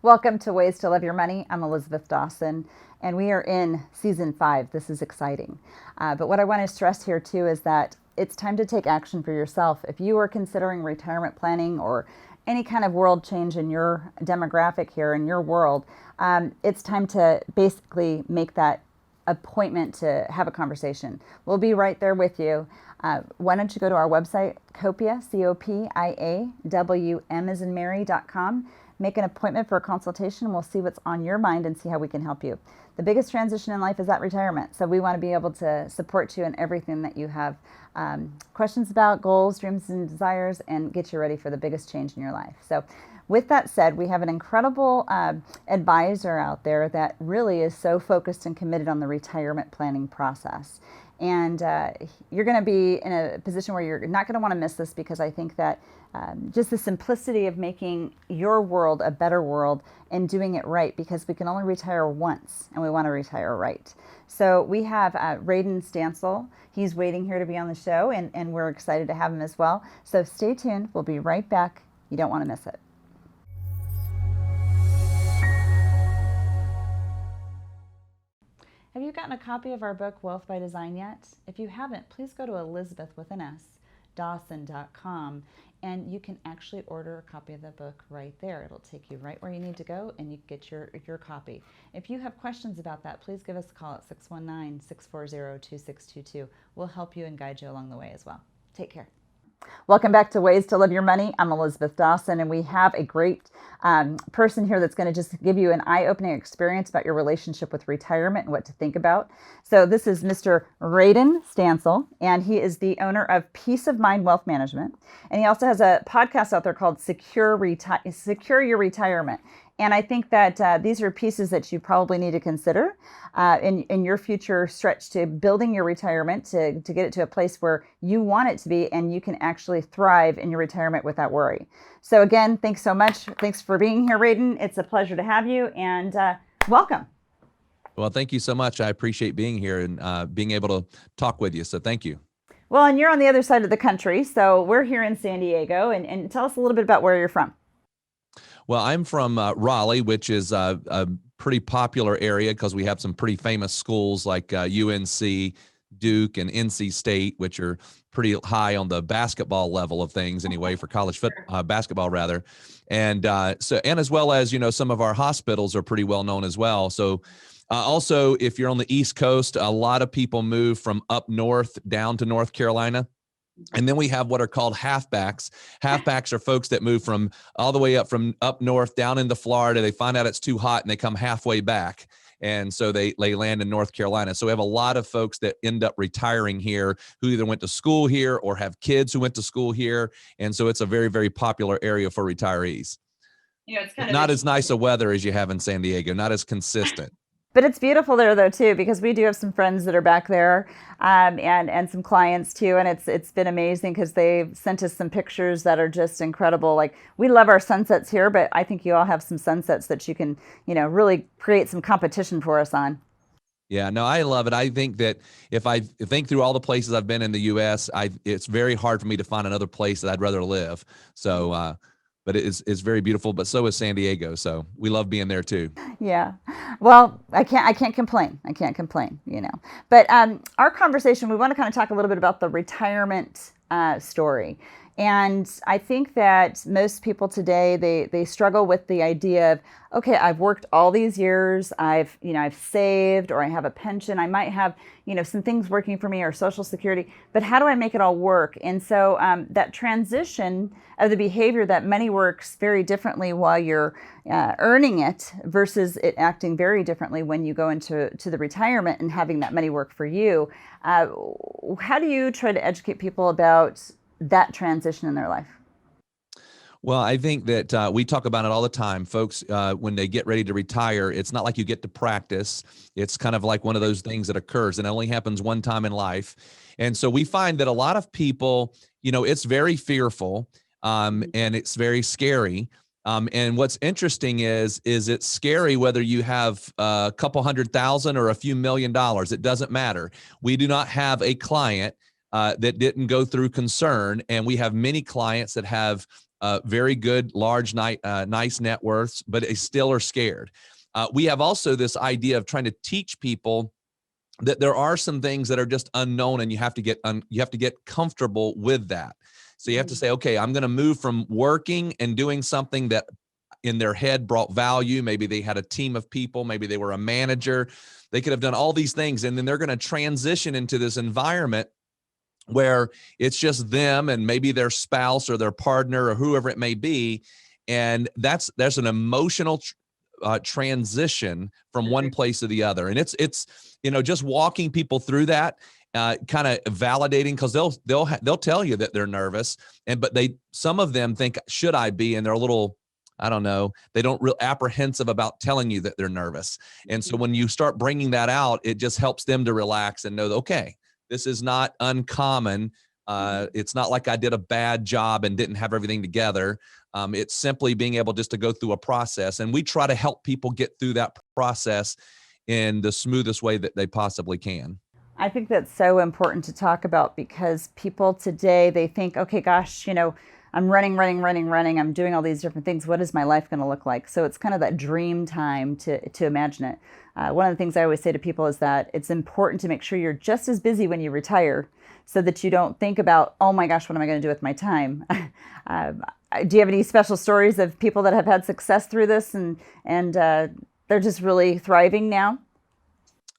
Welcome to Ways to Love Your Money. I'm Elisabeth Dawson, and we are in season 5. This is exciting. But what I want to stress here too is that it's time to take action for yourself. If you are considering retirement planning or any kind of world change in your demographic here in your world, it's time to basically make that appointment to have a conversation. We'll be right there with you. Why don't you go to our website, Copia, COPIAWM as in Mary.com. Make an appointment for a consultation. We'll see what's on your mind and see how we can help you. The biggest transition in life is that retirement. So we want to be able to support you in everything that you have questions about, goals, dreams, and desires, and get you ready for the biggest change in your life. So with that said, we have an incredible advisor out there that really is so focused and committed on the retirement planning process. And you're going to be in a position where you're not going to want to miss this, because I think that just the simplicity of making your world a better world and doing it right, because we can only retire once and we want to retire right. So we have Radon Stancil. He's waiting here to be on the show, and we're excited to have him as well. So stay tuned. We'll be right back. You don't want to miss it. Have you gotten a copy of our book, Wealth by Design, yet? If you haven't, please go to Elisabeth with an S, Dawson.com, and you can actually order a copy of the book right there. It'll take you right where you need to go, and you get your copy. If you have questions about that, please give us a call at 619-640-2622. We'll help you and guide you along the way as well. Take care. Welcome back to Ways to Love Your Money. I'm Elisabeth Dawson, and we have a great person here that's going to just give you an eye-opening experience about your relationship with retirement and what to think about. So this is Mr. Radon Stancil, and he is the owner of Peace of Mind Wealth Management. And he also has a podcast out there called Secure Your Retirement. And I think that these are pieces that you probably need to consider in your future stretch to building your retirement, to get it to a place where you want it to be and you can actually thrive in your retirement without worry. So again, thanks so much. Thanks for being here, Radon. It's a pleasure to have you, and welcome. Well, thank you so much. I appreciate being here and being able to talk with you. So thank you. Well, and you're on the other side of the country. So we're here in San Diego, and tell us a little bit about where you're from. Well, I'm from Raleigh, which is a pretty popular area because we have some pretty famous schools like UNC, Duke, and NC State, which are pretty high on the basketball level of things anyway, for college basketball rather. And and as well as, some of our hospitals are pretty well known as well. So also, if you're on the East Coast, a lot of people move from up north down to North Carolina. And then we have what are called halfbacks. Halfbacks are folks that move from all the way up from up north down into Florida. They find out it's too hot and they come halfway back. And so they land in North Carolina. So we have a lot of folks that end up retiring here who either went to school here or have kids who went to school here. And so it's a very, very popular area for retirees. It's kind of not as nice a weather as you have in San Diego, not as consistent. But it's beautiful there, though, too, because we do have some friends that are back there and some clients, too. And it's been amazing because they've sent us some pictures that are just incredible. Like, we love our sunsets here, but I think you all have some sunsets that you can, really create some competition for us on. Yeah, no, I love it. I think that if I think through all the places I've been in the U.S., it's very hard for me to find another place that I'd rather live. So, but it's very beautiful, but so is San Diego. So we love being there too. Yeah. Well, I can't complain. But our conversation, we want to kind of talk a little bit about the retirement story. And I think that most people today, they struggle with the idea of, okay, I've worked all these years, I've saved, or I have a pension, I might have, some things working for me or Social Security, but how do I make it all work? And so that transition of the behavior that money works very differently while you're earning it versus it acting very differently when you go into the retirement and having that money work for you. How do you try to educate people about that transition in their life? Well, I think that we talk about it all the time. Folks, when they get ready to retire, it's not like you get to practice. It's kind of like one of those things that occurs, and it only happens one time in life. And so we find that a lot of people, it's very fearful and it's very scary. And what's interesting is it's scary whether you have a couple $100,000 or a few $1 million. It doesn't matter. We do not have a client that didn't go through concern. And we have many clients that have very good, large, nice net worths, but they still are scared. We have also this idea of trying to teach people that there are some things that are just unknown, and you have to get comfortable with that. So you have to say, okay, I'm going to move from working and doing something that in their head brought value. Maybe they had a team of people, maybe they were a manager. They could have done all these things, and then they're going to transition into this environment where it's just them and maybe their spouse or their partner or whoever it may be. And there's an emotional transition from one place to the other. And it's just walking people through that, kind of validating, because they'll tell you that they're nervous, but some of them think, should I be? And they're a little, I don't know, they don't real apprehensive about telling you that they're nervous. And so when you start bringing that out, it just helps them to relax and know that, okay, this is not uncommon. It's not like I did a bad job and didn't have everything together. It's simply being able just to go through a process. And we try to help people get through that process in the smoothest way that they possibly can. I think that's so important to talk about, because people today, they think, okay, gosh, I'm running. I'm doing all these different things. What is my life going to look like? So it's kind of that dream time to imagine it. One of the things I always say to people is that it's important to make sure you're just as busy when you retire, so that you don't think about, oh my gosh, what am I going to do with my time? Do you have any special stories of people that have had success through this and they're just really thriving now?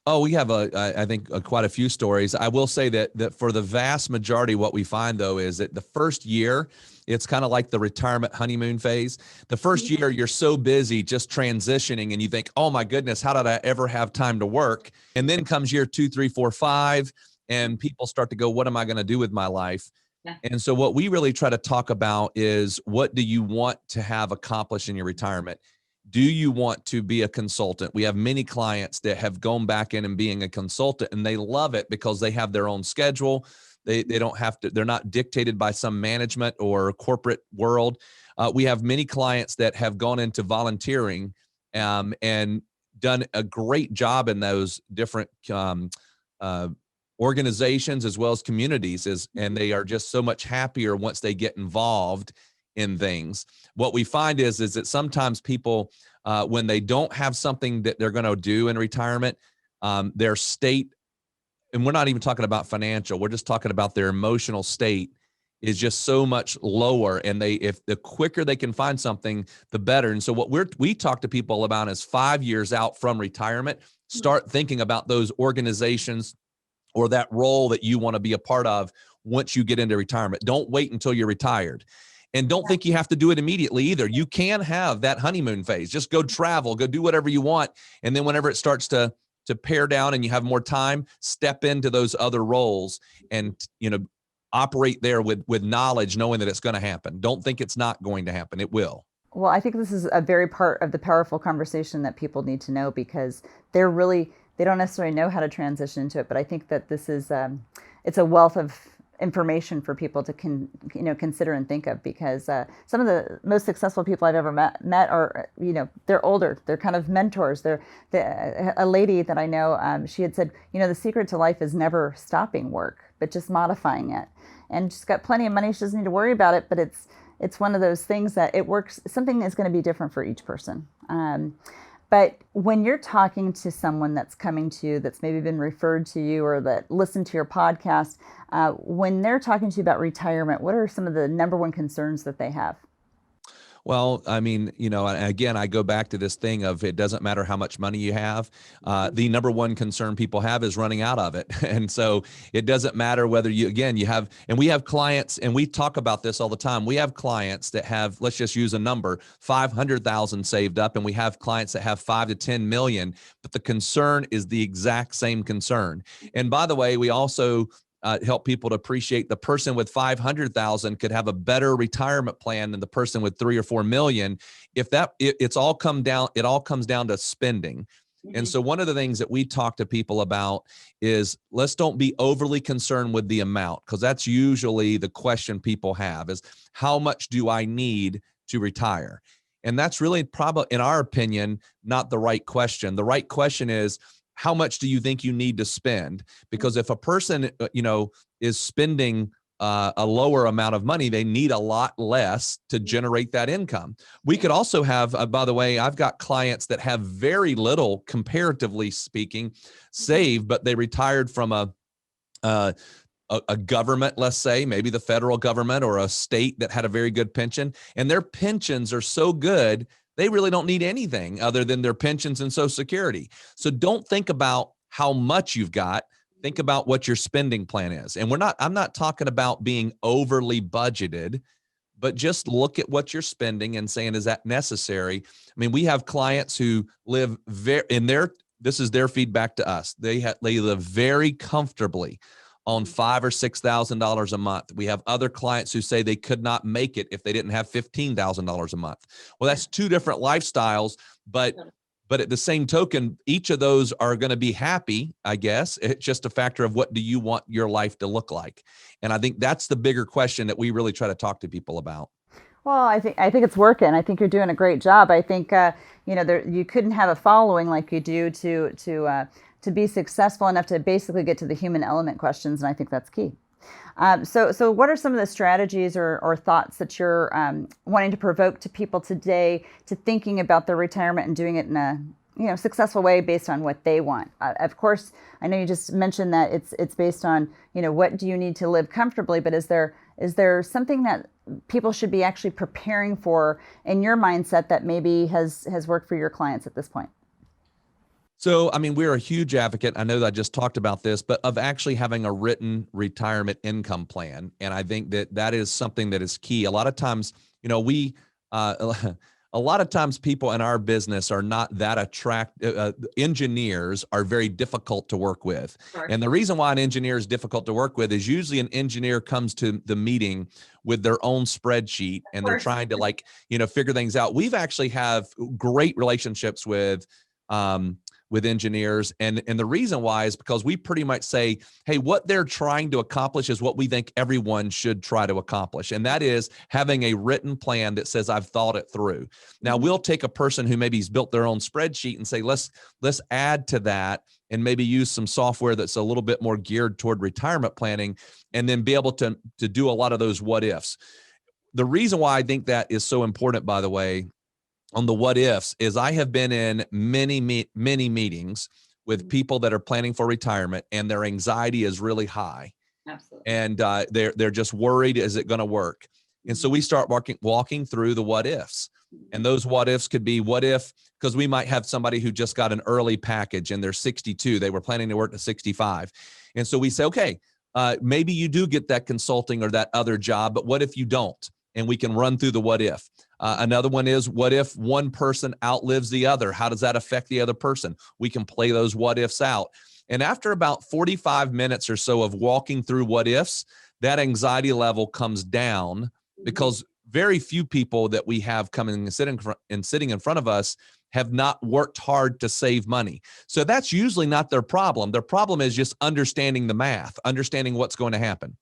Oh, we have I think quite a few stories. I will say that for the vast majority, what we find though is that the first year, it's kind of like the retirement honeymoon phase. The first year, you're so busy just transitioning, and you think, oh my goodness, how did I ever have time to work? And then comes year 2, 3, 4, 5, and people start to go, what am I going to do with my life? Yeah. And so what we really try to talk about is, what do you want to have accomplished in your retirement? Do you want to be a consultant? We have many clients that have gone back in and being a consultant, and they love it because they have their own schedule. They don't have to, they're not dictated by some management or corporate world. We have many clients that have gone into volunteering and done a great job in those different organizations as well as communities, and they are just so much happier once they get involved in things. What we find is that sometimes people, when they don't have something that they're going to do in retirement, their state, and we're not even talking about financial, we're just talking about their emotional state, is just so much lower. And if the quicker they can find something, the better. And so what we talk to people about is 5 years out from retirement, start thinking about those organizations or that role that you want to be a part of once you get into retirement. Don't wait until you're retired. And don't think you have to do it immediately either. You can have that honeymoon phase. Just go travel, go do whatever you want. And then whenever it starts to pare down and you have more time, step into those other roles and, operate there with knowledge, knowing that it's going to happen. Don't think it's not going to happen. It will. Well, I think this is a very part of the powerful conversation that people need to know, because they don't necessarily know how to transition into it. But I think that this is, it's a wealth of information for people to consider and think of, because some of the most successful people I've ever met are, they're older, they're kind of mentors. A lady that I know, she had said, the secret to life is never stopping work, but just modifying it. And she's got plenty of money, she doesn't need to worry about it, but it's one of those things that it works, something is going to be different for each person. But when you're talking to someone that's coming to you, that's maybe been referred to you or that listened to your podcast, when they're talking to you about retirement, what are some of the number one concerns that they have? Well, I mean, again, I go back to this thing of, it doesn't matter how much money you have. The number one concern people have is running out of it. And so it doesn't matter whether you have, and we have clients, and we talk about this all the time. We have clients that have, let's just use a number, 500,000 saved up. And we have clients that have 5 to 10 million, but the concern is the exact same concern. And by the way, we also help people to appreciate the person with 500,000 could have a better retirement plan than the person with 3 or 4 million. It all comes down to spending. Mm-hmm. And so one of the things that we talk to people about is, let's don't be overly concerned with the amount, because that's usually the question people have is, how much do I need to retire? And that's really probably, in our opinion, not the right question. The right question is, how much do you think you need to spend? Because if a person, is spending a lower amount of money. They need a lot less to generate that income. We could also have, by the way, I've got clients that have very little, comparatively speaking, saved, but they retired from a government, let's say, maybe the federal government or a state that had a very good pension, and their pensions are so good, they really don't need anything other than their pensions and Social Security. So don't think about how much you've got. Think about what your spending plan is. And I'm not talking about being overly budgeted, but just look at what you're spending and saying, is that necessary? I mean, we have clients who live this is their feedback to us. They live very comfortably on $5,000 or $6,000 a month. We have other clients who say they could not make it if they didn't have $15,000 a month. Well, that's two different lifestyles, but at the same token, each of those are going to be happy, I guess. It's just a factor of what do you want your life to look like? And I think that's the bigger question that we really try to talk to people about. Well, I think it's working. I think you're doing a great job. I think you couldn't have a following like you do to be successful enough to basically get to the human element questions, and I think that's key. So what are some of the strategies or thoughts that you're wanting to provoke to people today to thinking about their retirement and doing it in a successful way based on what they want? Of course, I know you just mentioned that it's based on what do you need to live comfortably, but is there something that people should be actually preparing for in your mindset that maybe has worked for your clients at this point? So, I mean, we're a huge advocate. I know that I just talked about this, but of actually having a written retirement income plan. And I think that is something that is key. A lot of times, a lot of times people in our business are not that attractive. Engineers are very difficult to work with. Sure. And the reason why an engineer is difficult to work with is usually an engineer comes to the meeting with their own spreadsheet and they're trying to figure things out. We've actually have great relationships with engineers. And the reason why is because we pretty much say, hey, what they're trying to accomplish is what we think everyone should try to accomplish. And that is having a written plan that says, I've thought it through. Now we'll take a person who maybe has built their own spreadsheet and say, let's add to that and maybe use some software that's a little bit more geared toward retirement planning and then be able to do a lot of those what ifs. The reason why I think that is so important, by the way, on the what ifs is I have been in many meetings with people that are planning for retirement and their anxiety is really high. Absolutely. And they're just worried, is it going to work? And so we start walking through the what ifs. And those what ifs could be what if, because we might have somebody who just got an early package and they're 62, they were planning to work to 65. And so we say, okay, maybe you do get that consulting or that other job, but what if you don't? And we can run through the what if. Another one is, what if one person outlives the other? How does that affect the other person? We can play those what ifs out. And after about 45 minutes or so of walking through what ifs, that anxiety level comes down because very few people that we have coming and sitting in front of us have not worked hard to save money. So that's usually not their problem. Their problem is just understanding the math, understanding what's going to happen.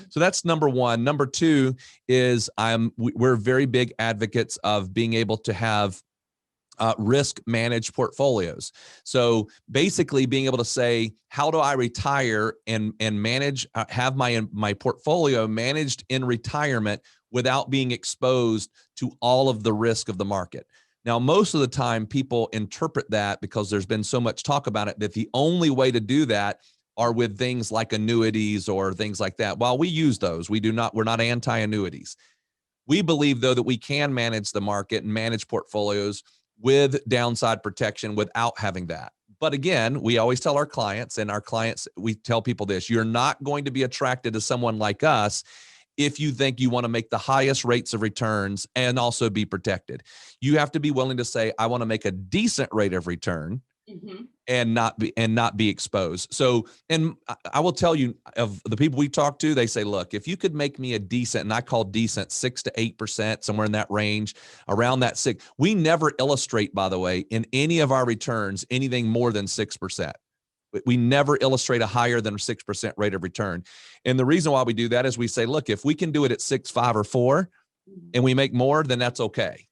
So that's number one. Number two is we're very big advocates of being able to have risk managed portfolios. So basically being able to say, how do I retire and manage, have my portfolio managed in retirement without being exposed to all of the risk of the market? Now, most of the time people interpret that, because there's been so much talk about it, that the only way to do that are with things like annuities or things like that. While we use those, we're not anti-annuities. We believe, though, that we can manage the market and manage portfolios with downside protection without having that. But again, we always tell our clients, we tell people this: you're not going to be attracted to someone like us if you think you want to make the highest rates of returns and also be protected. You have to be willing to say, I want to make a decent rate of return and not be exposed. So, and I will tell you, of the people we talk to, they say, look, if you could make me a decent, and I call decent 6 to 8%, somewhere in that range, around that 6. We never illustrate, by the way, in any of our returns, anything more than 6%. We never illustrate a higher than a 6% rate of return. And the reason why we do that is we say, look, if we can do it at 6, 5, or 4, and we make more, then that's okay.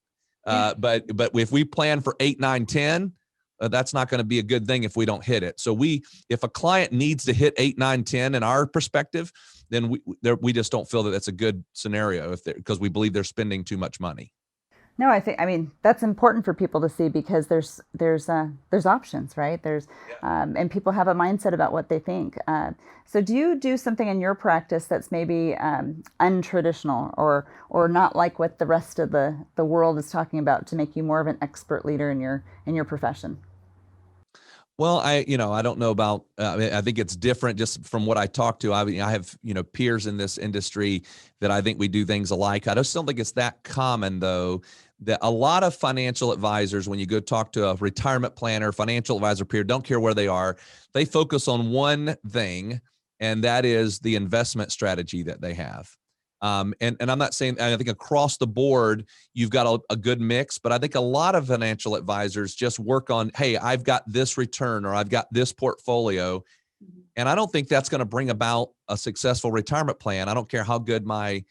But if we plan for 8, 9, 10, that's not going to be a good thing if we don't hit it. So if a client needs to hit 8, 9, 10, in our perspective, then we just don't feel that that's a good scenario because we believe they're spending too much money. No, I mean, that's important for people to see because there's options, right? And people have a mindset about what they think. So do you do something in your practice that's maybe untraditional or not like what the rest of the world is talking about to make you more of an expert leader in your profession? Well, I don't know about, I think it's different just from what I talk to. I have, peers in this industry that I think we do things alike. I just don't think it's that common though, that a lot of financial advisors, when you go talk to a retirement planner, financial advisor peer, don't care where they are, they focus on one thing, and that is the investment strategy that they have. And I'm not saying, I think across the board, you've got a good mix, but I think a lot of financial advisors just work on, hey, I've got this return or I've got this portfolio. And I don't think that's going to bring about a successful retirement plan. I don't care how good my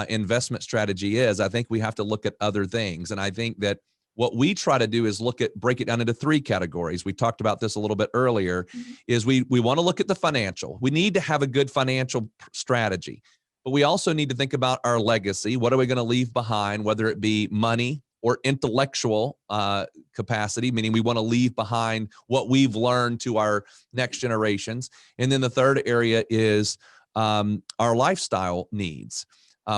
investment strategy is. I think we have to look at other things. And I think that what we try to do is break it down into three categories. We talked about this a little bit earlier, is we want to look at the financial. We need to have a good financial strategy. But we also need to think about our legacy. What are we going to leave behind, whether it be money or intellectual capacity, meaning we want to leave behind what we've learned to our next generations. And then the third area is our lifestyle needs.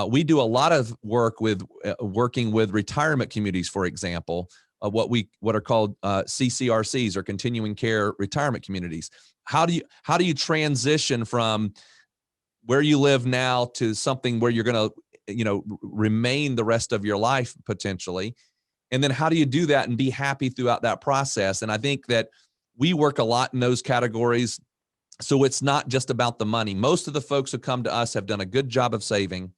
We do a lot of work with working with retirement communities, for example, what are called CCRCs, or continuing care retirement communities. How do you transition from where you live now to something where you're going to, remain the rest of your life potentially? And then how do you do that and be happy throughout that process? And I think that we work a lot in those categories. So it's not just about the money. Most of the folks who come to us have done a good job of saving,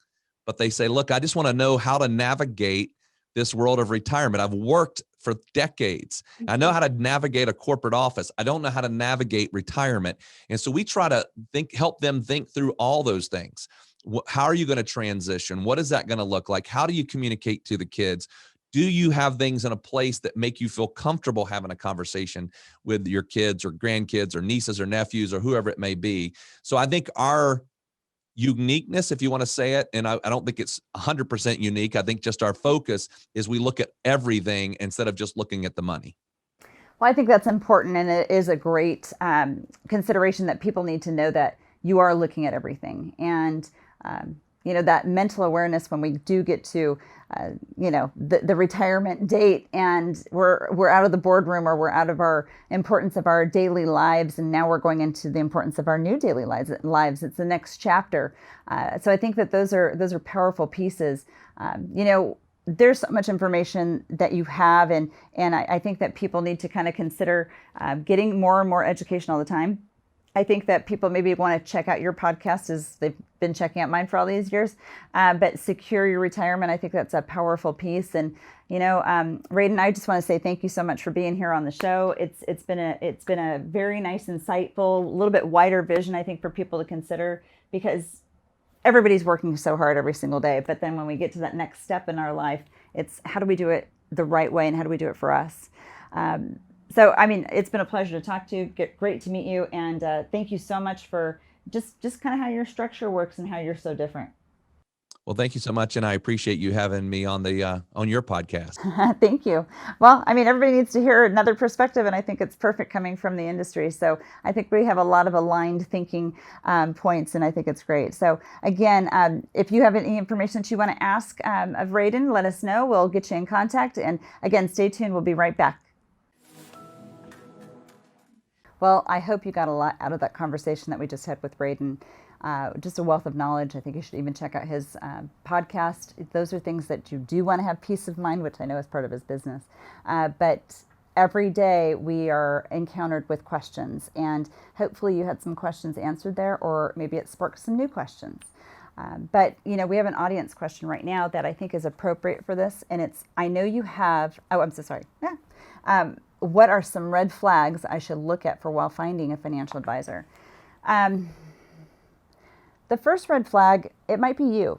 but they say, look, I just want to know how to navigate this world of retirement. I've worked for decades. I know how to navigate a corporate office. I don't know how to navigate retirement. And so we try to help them think through all those things. How are you going to transition? What is that going to look like? How do you communicate to the kids? Do you have things in a place that make you feel comfortable having a conversation with your kids or grandkids or nieces or nephews or whoever it may be? So I think our uniqueness, if you want to say it, and I don't think it's 100% unique. I think just our focus is we look at everything instead of just looking at the money. Well, I think that's important, and it is a great consideration that people need to know that you are looking at everything. And, that mental awareness when we do get to, the retirement date and we're out of the boardroom or we're out of our importance of our daily lives, and now we're going into the importance of our new daily lives. It's the next chapter. So I think that those are powerful pieces. There's so much information that you have, and I think that people need to kind of consider getting more and more education all the time. I think that people maybe want to check out your podcast as they've been checking out mine for all these years. But Secure Your Retirement, I think that's a powerful piece. And, Radon, I just want to say thank you so much for being here on the show. It's been a very nice, insightful, a little bit wider vision, I think, for people to consider, because everybody's working so hard every single day. But then when we get to that next step in our life, it's how do we do it the right way and how do we do it for us? So, it's been a pleasure to talk to you. Great to meet you. And thank you so much for just kind of how your structure works and how you're so different. Well, thank you so much. And I appreciate you having me on on your podcast. Thank you. Well, everybody needs to hear another perspective, and I think it's perfect coming from the industry. So I think we have a lot of aligned thinking points, and I think it's great. So again, if you have any information that you want to ask of Radon, let us know. We'll get you in contact. And again, stay tuned. We'll be right back. Well, I hope you got a lot out of that conversation that we just had with Radon. Just a wealth of knowledge. I think you should even check out his podcast. Those are things that you do want to have peace of mind, which I know is part of his business. But every day we are encountered with questions, and hopefully you had some questions answered there, or maybe it sparked some new questions. But we have an audience question right now that I think is appropriate for this, and it's, I know you have, I'm so sorry. Yeah. What are some red flags I should look at for while finding a financial advisor? The first red flag, it might be you.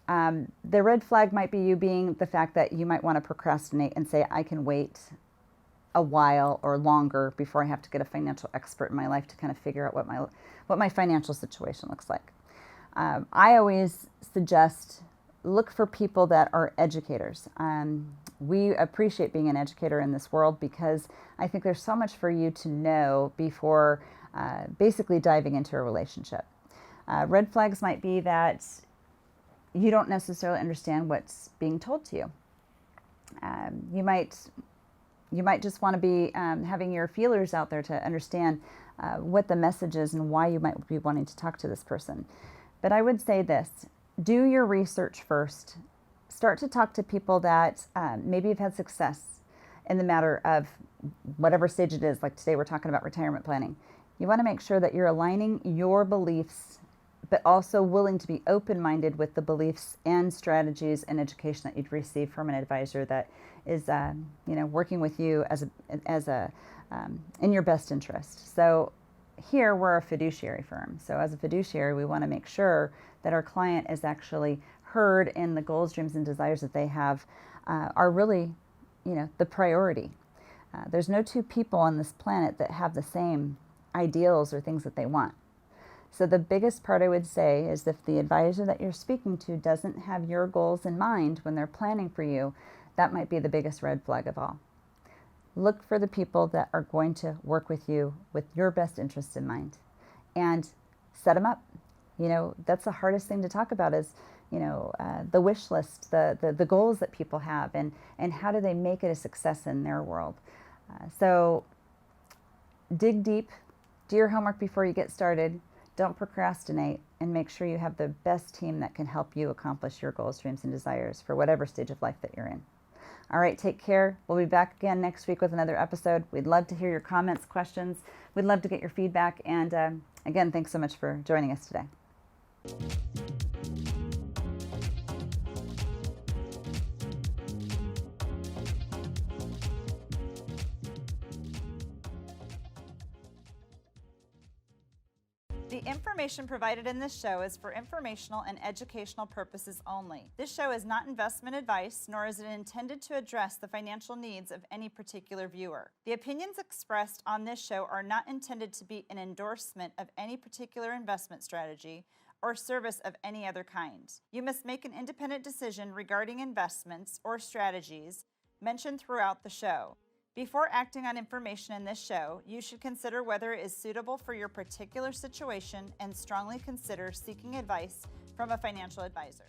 The red flag might be you being the fact that you might want to procrastinate and say, I can wait a while or longer before I have to get a financial expert in my life to kind of figure out what my financial situation looks like. I always suggest look for people that are educators. We appreciate being an educator in this world because I think there's so much for you to know before basically diving into a relationship. Red flags might be that you don't necessarily understand what's being told to you. You might just want to be having your feelers out there to understand what the message is and why you might be wanting to talk to this person. But I would say this, do your research first. Start to talk to people that maybe have had success in the matter of whatever stage it is. Like today we're talking about retirement planning. You want to make sure that you're aligning your beliefs, but also willing to be open-minded with the beliefs and strategies and education that you'd receive from an advisor that is, working with you in your best interest. So here we're a fiduciary firm. So as a fiduciary, we want to make sure that our client is actually heard and the goals, dreams, and desires that they have are really, the priority. There's no two people on this planet that have the same ideals or things that they want. So the biggest part I would say is if the advisor that you're speaking to doesn't have your goals in mind when they're planning for you, that might be the biggest red flag of all. Look for the people that are going to work with you with your best interests in mind and set them up. That's the hardest thing to talk about is, the wish list, the goals that people have and how do they make it a success in their world. So dig deep, do your homework before you get started. Don't procrastinate, and make sure you have the best team that can help you accomplish your goals, dreams, and desires for whatever stage of life that you're in. All right, take care. We'll be back again next week with another episode. We'd love to hear your comments, questions. We'd love to get your feedback. And again, thanks so much for joining us today. The information provided in this show is for informational and educational purposes only. This show is not investment advice, nor is it intended to address the financial needs of any particular viewer. The opinions expressed on this show are not intended to be an endorsement of any particular investment strategy or service of any other kind. You must make an independent decision regarding investments or strategies mentioned throughout the show. Before acting on information in this show, you should consider whether it is suitable for your particular situation and strongly consider seeking advice from a financial advisor.